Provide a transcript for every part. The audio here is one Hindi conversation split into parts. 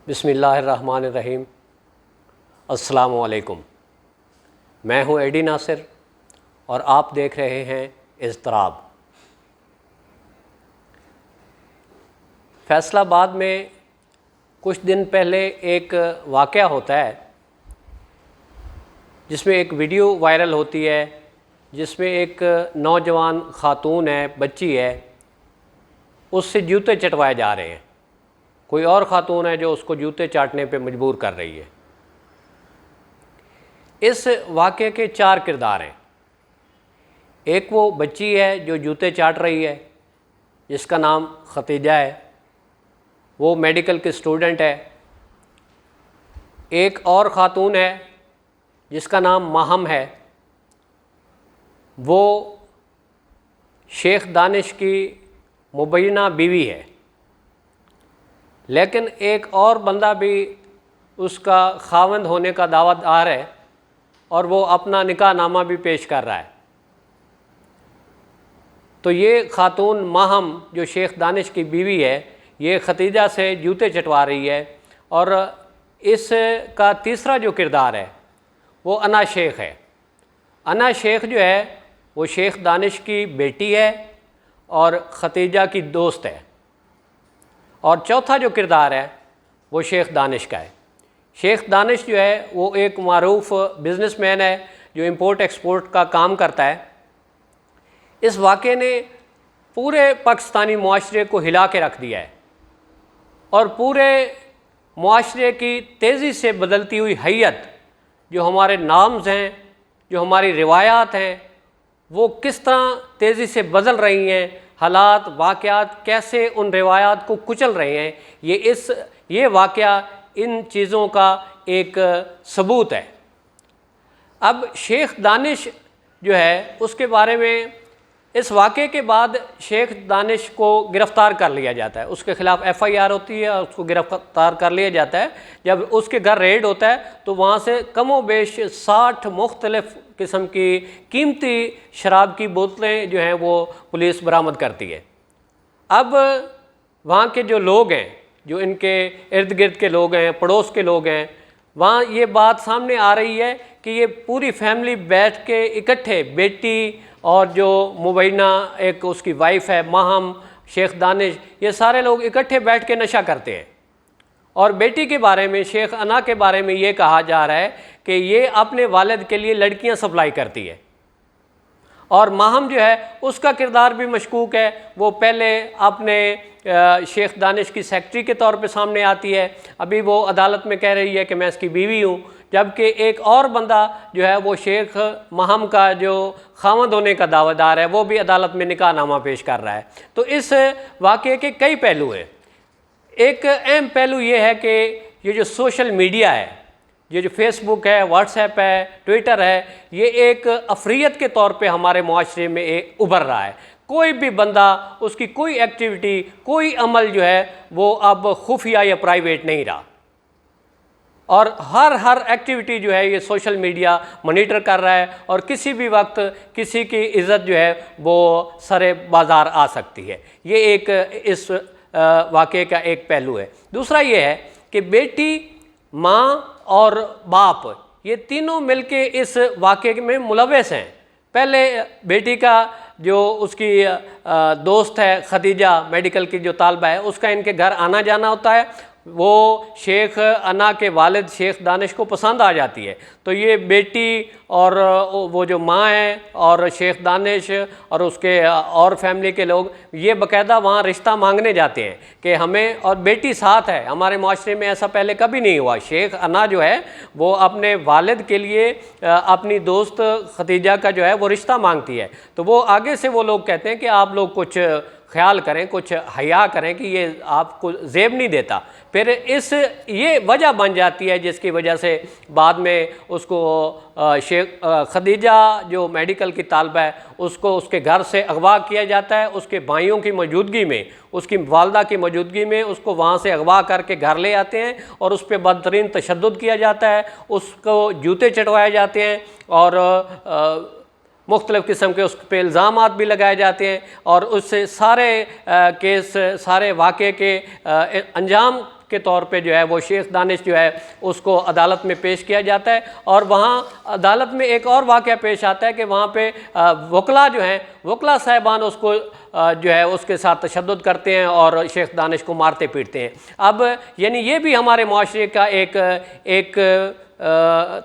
बिस्मिल्लाहिर्रहमानिर्रहीम। अस्सलामु अलैकुम। मैं हूं एडी नासिर और आप देख रहे हैं इज़्तिराब। फैसलाबाद में कुछ दिन पहले एक वाक़या होता है जिसमें एक वीडियो वायरल होती है जिसमें एक नौजवान ख़ातून है, बच्ची है, उससे जूते चटवाए जा रहे हैं। कोई और ख़ातून है जो उसको जूते चाटने पे मजबूर कर रही है। इस वाक़े के 4 किरदार हैं। एक वो बच्ची है जो जूते चाट रही है जिसका नाम खतीजा है, वो मेडिकल की स्टूडेंट है। एक और ख़ातून है जिसका नाम माहम है, वो शेख दानिश की मुबैना बीवी है। लेकिन एक और बंदा भी उसका खावंद होने का दावादार है और वो अपना निकाहनामा भी पेश कर रहा है। तो ये ख़ातून माहम जो शेख दानिश की बीवी है, ये खतीजा से जूते चटवा रही है। और इसका तीसरा जो किरदार है वो अना शेख है। अना शेख जो है वो शेख दानिश की बेटी है और खतीजा की दोस्त है। और चौथा जो किरदार है वो शेख दानिश का है। शेख दानिश जो है वो एक मारूफ बिज़नेसमैन है जो इंपोर्ट एक्सपोर्ट का काम करता है। इस वाक़े ने पूरे पाकिस्तानी मुआशरे को हिला के रख दिया है और पूरे मुआशरे की तेज़ी से बदलती हुई हैयत, जो हमारे नाम्स हैं, जो हमारी रिवायात हैं, वो किस तरह तेज़ी से बदल रही हैं, हालात वाक़यात कैसे उन रिवायात को कुचल रहे हैं, ये वाक़या इन चीज़ों का एक सबूत है। अब शेख दानिश जो है उसके बारे में इस वाक़े के बाद शेख दानिश को गिरफ़्तार कर लिया जाता है, उसके ख़िलाफ़ FIR होती है और उसको गिरफ़्तार कर लिया जाता है। जब उसके घर रेड होता है तो वहाँ से कमो बेश 60 मुख्तलिफ़ किस्म की कीमती शराब की बोतलें जो हैं वो पुलिस बरामद करती है। अब वहाँ के जो लोग हैं, जो इनके इर्द गिर्द के लोग हैं, पड़ोस के लोग हैं, वहाँ ये बात सामने आ रही है कि ये पूरी फैमिली बैठ के इकट्ठे, बेटी और जो मुबैना एक उसकी वाइफ है माहम, शेख दानिश, ये सारे लोग इकट्ठे बैठ के नशा करते हैं। और बेटी के बारे में, शेख अना के बारे में ये कहा जा रहा है कि ये अपने वालिद के लिए लड़कियां सप्लाई करती है। और माहम जो है उसका किरदार भी मशकूक है। वो पहले अपने शेख दानिश की सेक्रेटरी के तौर पे सामने आती है, अभी वो अदालत में कह रही है कि मैं इसकी बीवी हूँ, जबकि एक और बंदा जो है वो शेख माहम का जो खावंद होने का दावेदार है वो भी अदालत में निकाहनामा पेश कर रहा है। तो इस वाक़े के कई पहलू हैं। एक अहम पहलू ये है कि ये जो सोशल मीडिया है, ये जो फेसबुक है, व्हाट्सएप है, ट्विटर है, ये एक अफरियत के तौर पे हमारे मुआशरे में उभर रहा है। कोई भी बंदा, उसकी कोई एक्टिविटी, कोई अमल जो है वो अब खुफिया या प्राइवेट नहीं रहा और हर एक्टिविटी जो है ये सोशल मीडिया मॉनिटर कर रहा है और किसी भी वक्त किसी की इज़्ज़त जो है वो सरे बाज़ार आ सकती है। ये एक इस वाक़े का एक पहलू है। दूसरा ये है कि बेटी, माँ और बाप, ये तीनों मिलके इस वाक़े में मुलव्वस हैं। पहले बेटी का जो उसकी दोस्त है खतीजा, मेडिकल की जो तालबा है, उसका इनके घर आना जाना होता है। वो शेख अना के वालिद शेख दानिश को पसंद आ जाती है, तो ये बेटी और वो जो माँ है और शेख दानिश और उसके और फैमिली के लोग ये बाकायदा वहाँ रिश्ता मांगने जाते हैं कि हमें, और बेटी साथ है। हमारे माशरे में ऐसा पहले कभी नहीं हुआ। शेख अना जो है वो अपने वालिद के लिए अपनी दोस्त खतीजा का जो है वो रिश्ता मांगती है। तो वो आगे से वो लोग कहते हैं कि आप लोग कुछ ख्याल करें, कुछ हया करें कि ये आपको ज़ेब नहीं देता। फिर ये वजह बन जाती है जिसकी वजह से बाद में उसको शेख खदीजा जो मेडिकल की तालबा है उसको उसके घर से अगवा किया जाता है। उसके भाइयों की मौजूदगी में, उसकी वालदा की मौजूदगी में उसको वहाँ से अगवा करके घर ले आते हैं और उस पर बदतरीन तशद्दुद किया जाता है, उसको जूते चटवाए जाते हैं और मुख्तलिफ़ किस्म के उस पर इल्ज़ामात भी लगाए जाते हैं और उससे सारे केस, सारे वाक़े के अंजाम के तौर पे जो है वो शेख दानिश जो है उसको अदालत में पेश किया जाता है। और वहाँ अदालत में एक और वाक़या पेश आता है कि वहाँ पे वकला जो हैं, वकला साहिबान उसको जो है उसके साथ तशद्दुद करते हैं और शेख दानिश को मारते पीटते हैं। अब यानी ये भी हमारे माशरे का एक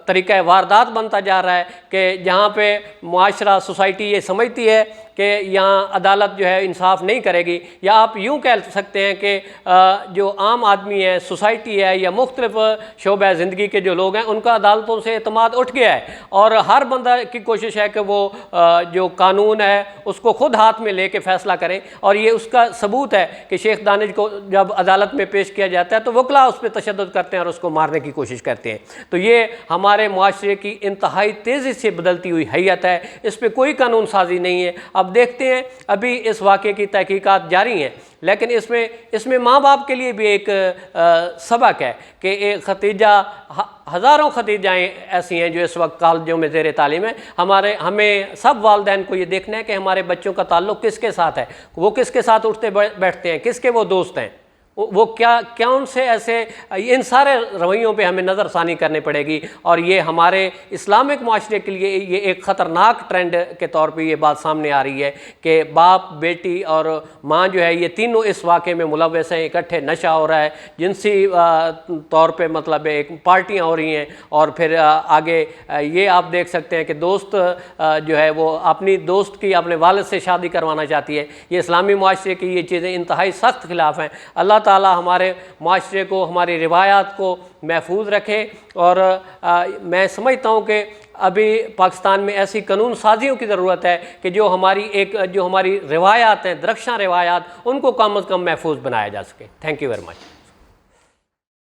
तरीक़ा वारदात बनता जा रहा है कि जहाँ पे माशरा सोसाइटी ये समझती है कि यहाँ अदालत जो है इंसाफ नहीं करेगी, या आप यूँ कह सकते हैं कि जो आम आदमी है, सोसाइटी है, या मुख्तलिफ शोबे ज़िंदगी के जो लोग हैं उनका अदालतों से एतमाद उठ गया है और हर बंदा की कोशिश है कि वो जो कानून है उसको ख़ुद हाथ में लेके फ़ैसला करें। और ये उसका सबूत है कि शेख दानिश को जब अदालत में पेश किया जाता है तो वकला उस पर तशद्दुद करते हैं और उसको मारने की कोशिश करते हैं। तो ये हमारे माशरे की इंतहाई तेज़ी से बदलती हुई हैयत है, इस पर कोई कानून साजी नहीं है। अब देखते हैं, अभी इस वाक़े की तहकीकात जारी हैं, लेकिन इसमें माँ बाप के लिए भी एक सबक है कि एक खतीजा, हज़ारों खतीजाएँ ऐसी हैं जो इस वक्त कॉलेजों में ज़ेर तालीम है। हमें सब वालिदैन को ये देखना है कि हमारे बच्चों का ताल्लुक़ किसके साथ है, वो किसके साथ उठते बैठते हैं, किसके वो दोस्त हैं, वो क्या उनसे ऐसे, इन सारे रवैयों पे हमें नज़रसानी करनी पड़ेगी। और ये हमारे इस्लामिक माशरे के लिए ये एक ख़तरनाक ट्रेंड के तौर पे ये बात सामने आ रही है कि बाप, बेटी और माँ जो है ये तीनों इस वाक़े में मुलव्वस हैं, इकट्ठे नशा हो रहा है, जिनसी तौर पे मतलब एक पार्टियाँ हो रही हैं। और फिर आगे ये आप देख सकते हैं कि दोस्त जो है वो अपनी दोस्त की अपने वालिद से शादी करवाना चाहती है। ये इस्लामी माशरे की ये चीज़ें इंतहाई सख्त खिलाफ हैं। अल्लाह ताला हमारे माशरे को, हमारी रिवायात को महफूज रखे। और मैं समझता हूँ कि अभी पाकिस्तान में ऐसी कानून साजियों की ज़रूरत है कि जो हमारी रिवायात हैं, दरख्शां रिवायात, उनको कम अज़ कम महफूज बनाया जा सके। Thank you very much.